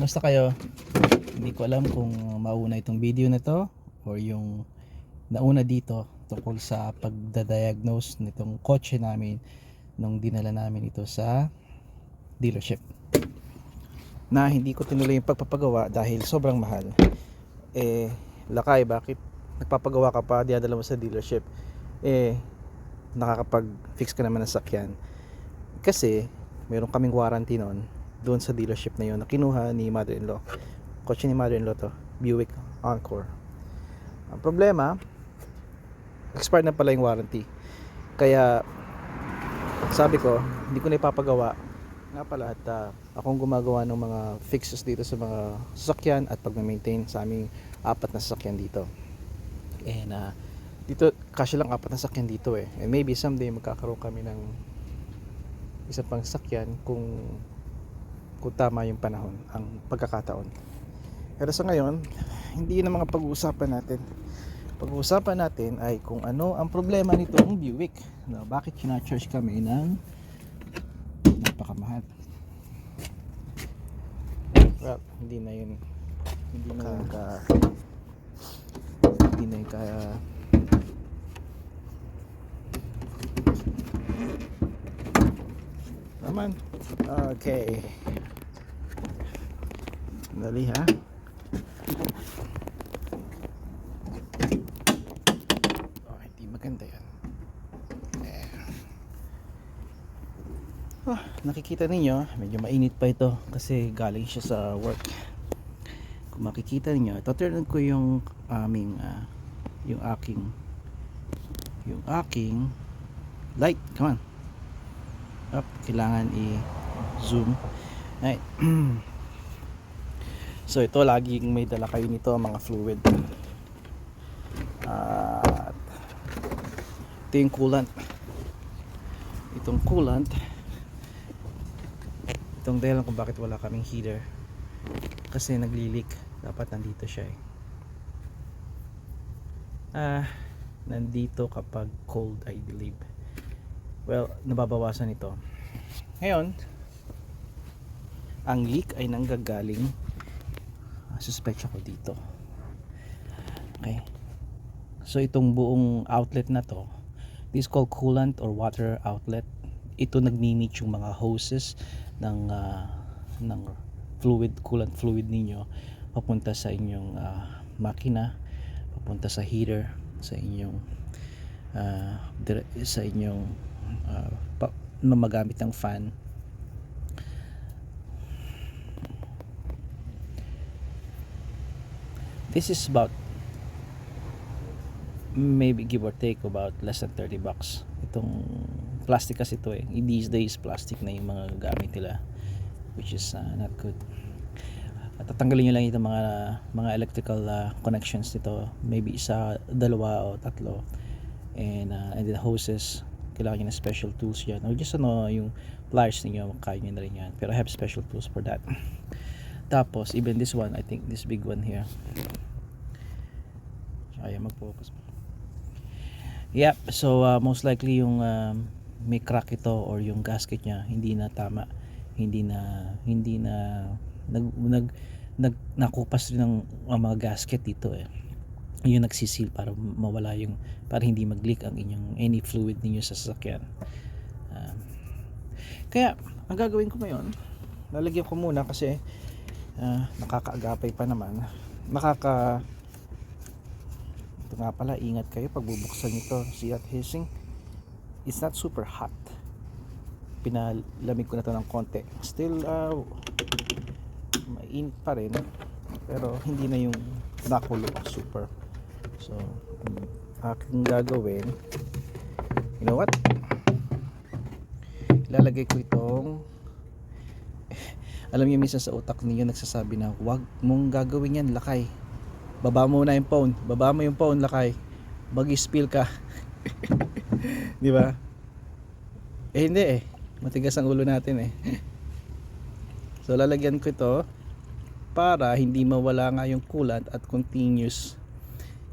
Basta kayo, hindi ko alam kung mauna itong video na to or yung nauna dito tungkol sa pagdadiagnose nitong kotse namin nung dinala namin ito sa dealership, na hindi ko tinuloy yung pagpapagawa dahil sobrang mahal. Lakay, bakit nagpapagawa ka pa, dinadala mo sa dealership? Nakakapag fix ka naman ng sakyan. Kasi meron kaming warranty noon doon sa dealership na yun na kinuha ni mother-in-law. Kotse ni mother-in-law to, Buick Encore. Ang problema, expired na pala yung warranty. Kaya sabi ko, hindi ko na ipapagawa. Nga pala at akong gumagawa ng mga fixes dito sa mga sasakyan at pag-maintain sa aming 4 na sasakyan dito. Dito kasi lang 4 na sasakyan dito and maybe someday magkakaroon kami ng isa pang sasakyan kung tama yung panahon, ang pagkakataon. Pero sa ngayon, hindi yun ang mga pag-uusapan natin. Pag-uusapan natin ay kung ano ang problema nitong Buick. Bakit kina-charge kami ng napakamahal? Well, hindi na yun naman. Okay. Dali ha. Hindi maganda yan. Nakikita ninyo, medyo mainit pa ito kasi galing siya sa work. Kung makikita ninyo, ito-turn ko yung aming yung aking light. Come on. Kailangan i-zoom. Right. So ito, laging may dala kayo nito, mga fluid. Ito yung coolant. Itong coolant, itong dahilan kung bakit wala kaming heater, kasi nagli-leak. Dapat nandito siya nandito kapag cold, I believe. Well, nababawasan ito. Ngayon, ang leak ay nanggagaling, suspect ako dito. Okay. So itong buong outlet na to, this is called coolant or water outlet. Ito nagmi-meet yung mga hoses ng coolant fluid ninyo papunta sa inyong makina, papunta sa heater, sa inyong magamit ng fan. This is about, maybe give or take, about less than 30 bucks. Itong plastic kasi ito these days plastic na yung mga gamit nila, which is not good. At tatanggalin nyo lang itong mga electrical connections nito, maybe isa, dalawa o tatlo, and the hoses, kailangan nyo na special tools yan, or just yung pliers ninyo, kaya nyo na rin yan, pero I have special tools for that. Tapos even this one, I think this big one here, ayaw mag-focus. Yep, so most likely yung may crack ito, or yung gasket nya hindi na tama, hindi na nakupas rin ng mga gasket dito yung nagsisil para mawala yung, para hindi mag-leak ang inyong any fluid ninyo sa sasakyan. Kaya ang gagawin ko ngayon, lalagyan ko muna kasi nakakaagapay pa naman, ito nga pala, ingat kayo pag bubuksan nito. See that hissing? It's not super hot. Pinalamig ko na to ng konti. Still mainit pa rin, pero hindi na yung nakulo super. So aking gagawin, you know what, ilalagay ko itong alam niyo, minsan sa utak niyo nagsasabi na wag mong gagawin yan, Lakay. Baba mo na yung phone. Baba mo yung phone, Lakay. Mag-spill ka. Di ba? Hindi matigas ang ulo natin So lalagyan ko ito para hindi mawala nga yung coolant at continuous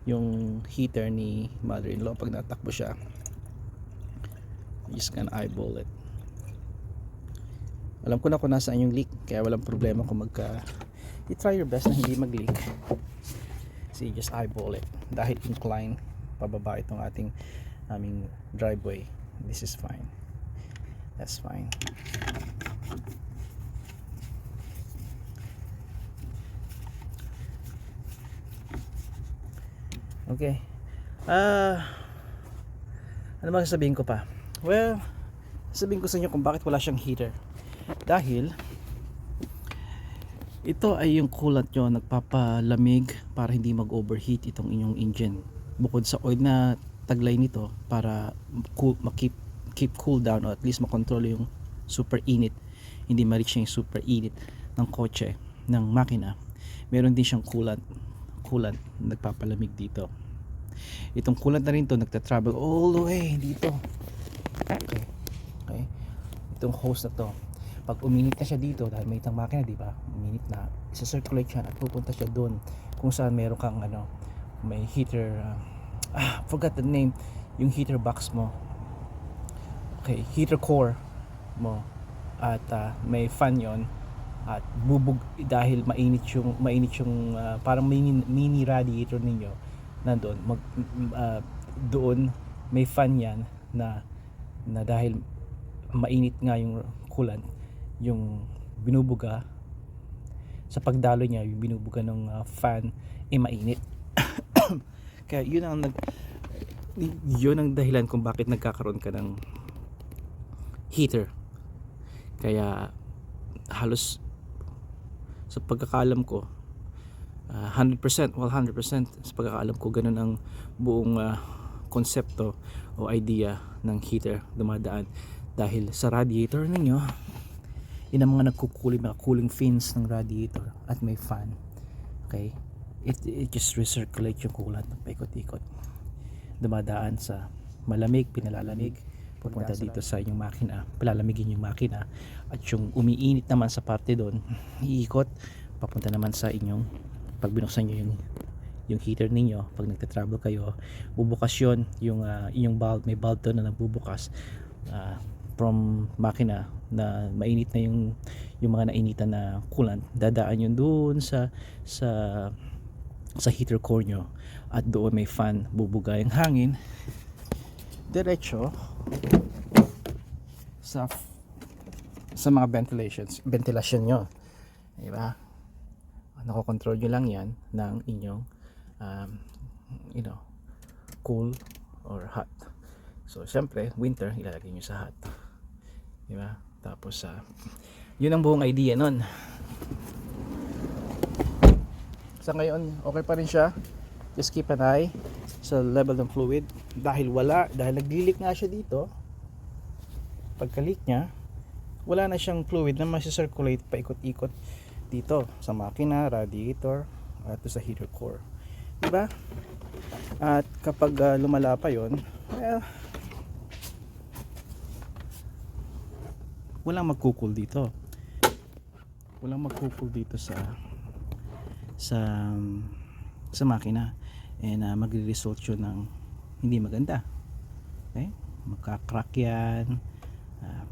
yung heater ni mother-in-law pag natakbo siya. You just can eyeball it. Alam ko na kung nasaan yung leak, kaya walang problema kung you try your best na hindi mag-leak. See, just eyeball it. Dahil incline pababa itong aming driveway, this is fine. That's fine. Okay. Ano ba sasabihin ko pa? Well, sabihin ko sa inyo kung bakit wala siyang heater. Dahil ito ay yung coolant nyo nagpapalamig para hindi mag-overheat itong inyong engine. Bukod sa oil na taglay nito para keep cool down, o at least makontrol yung super init, hindi ma-reach yung super init ng kotse, ng makina. Meron din siyang coolant nagpapalamig dito. Itong coolant na rin to nagta-travel all the way dito. Okay. Itong hose na to, pag uminit na siya dito, dahil may itang makina, di ba, uminit na, isa-circulate siya at pupunta siya doon kung saan meron kang may heater, forgot the name, yung heater box mo, okay, heater core mo, at may fan yon, at dahil mainit yung parang mini radiator ninyo nandoon, doon may fan yan na dahil mainit nga yung coolant, yung binubuga sa pagdalo niya, yung binubuga ng fan mainit. Kaya yun ang dahilan kung bakit nagkakaroon ka ng heater. Kaya halos sa pagkakaalam ko 100% sa pagkakaalam ko ganun ang buong konsepto o idea ng heater dumadaan, dahil sa radiator ninyo, yun ang mga mga cooling fins ng radiator, at may fan. Okay, it just recirculate yung coolant, paikot-ikot, dumadaan sa malamig, pinalalamig, pupunta dito sa inyong makina, palalamigin yung makina, at yung umiinit naman sa parte doon, iikot papunta naman sa inyong, pag binuksan nyo yung heater ninyo, pag nagta-travel kayo, bubukas yun, yung inyong valve, may valve doon na nagbubukas from makina, na mainit na yung mga nainitan na coolant, dadaan yun doon sa heater core nyo, at doon may fan, bubuga yung hangin diretso sa mga ventilation nyo, diba? Nakokontrol nyo lang yan ng inyong cool or hot. So syempre winter ilalagay nyo sa hot, diba? Tapos yun ang buong idea nun. Sa ngayon okay pa rin siya, just keep an eye sa level ng fluid, dahil nag-leak nga siya dito. Pagka-leak niya, wala na siyang fluid na masisirculate paikot-ikot dito sa makina, radiator, at sa heater core, diba? At kapag lumala pa yon, well, walang magkukul dito sa makina, and magre-result yun ng hindi maganda. Okay, magka-crack yan,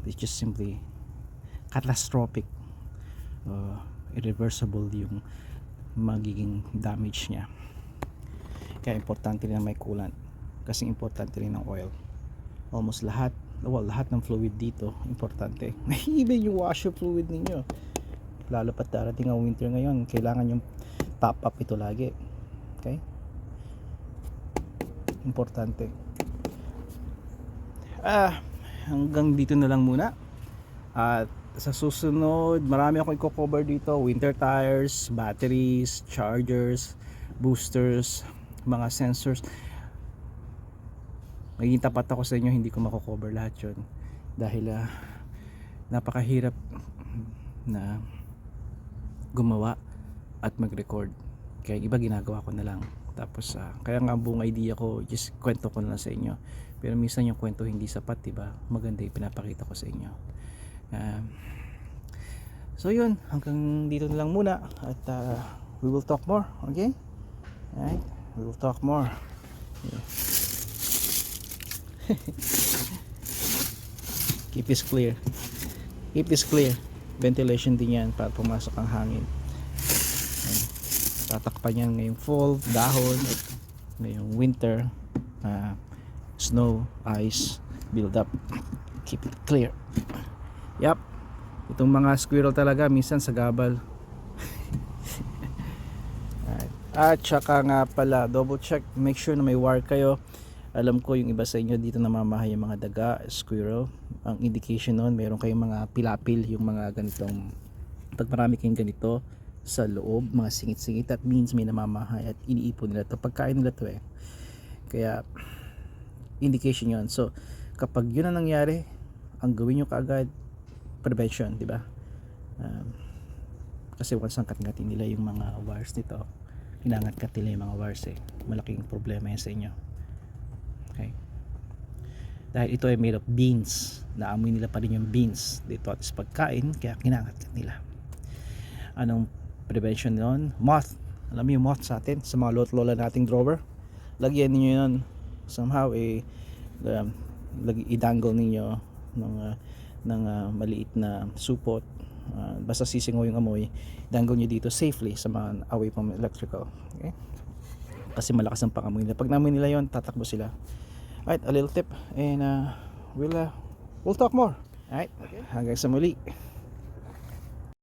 it's just simply catastrophic, irreversible yung magiging damage niya. Kaya importante rin na may coolant, kasi importante rin ng oil. Almost lahat ng fluid dito importante. Even yung washer fluid ninyo, lalo pat darating ang winter ngayon, kailangan yung top up ito lagi. Okay, importante. Hanggang dito na lang muna, at sa susunod marami akong i-cover dito: winter tires, batteries, chargers, boosters, mga sensors. Maging tapat ako sa inyo, hindi ko mako-cover lahat yun, dahil napakahirap na gumawa at mag-record, kaya iba ginagawa ko na lang. Tapos kaya nga buong idea ko, just kwento ko na lang sa inyo, pero minsan yung kwento hindi sapat, diba? Maganda yung pinapakita ko sa inyo. So yun, hanggang dito na lang muna, at we will talk more. Okay, alright, we will talk more. Yeah. Keep this clear, ventilation din yan para pumasok ang hangin. tatakpan yan ngayong fall, dahon, ngayong winter, snow, ice build up, keep it clear. Yep, itong mga squirrel talaga minsan sa gabal. At saka nga pala, double check, make sure na may wire kayo. Alam ko yung iba sa inyo dito namamahay yung mga daga, squirrel. Ang indication nun, meron kayong mga pilapil, yung mga ganitong, pag marami kayong ganito sa loob, mga singit-singit, that means may namamahay at iniipon nila to, pagkain nila to eh. Kaya indication yon. So kapag yun ang nangyari, ang gawin nyo kaagad, prevention, di ba? Kasi once ang katgatin nila yung mga wires nito, hinangat-kat nila yung mga wires eh, malaking problema yan sa inyo. Okay, dahil ito ay made of beans, naamoy nila pa rin yung beans dito at is pagkain, kaya kinangat-kat nila. Anong prevention nun? Moth. Alam mo yung moth sa atin, sa mga lola nating drawer, lagyan niyo yun somehow i-dangle ninyo ng maliit na supot, basta sisingaw yung amoy, dangle nyo dito safely sa mga away from electrical. Okay, kasi malakas ang pangamoy nila. Pag namoy nila yon, tatakbo sila. Alright, a little tip, and we'll talk more. Alright, okay, hanggang sa muli.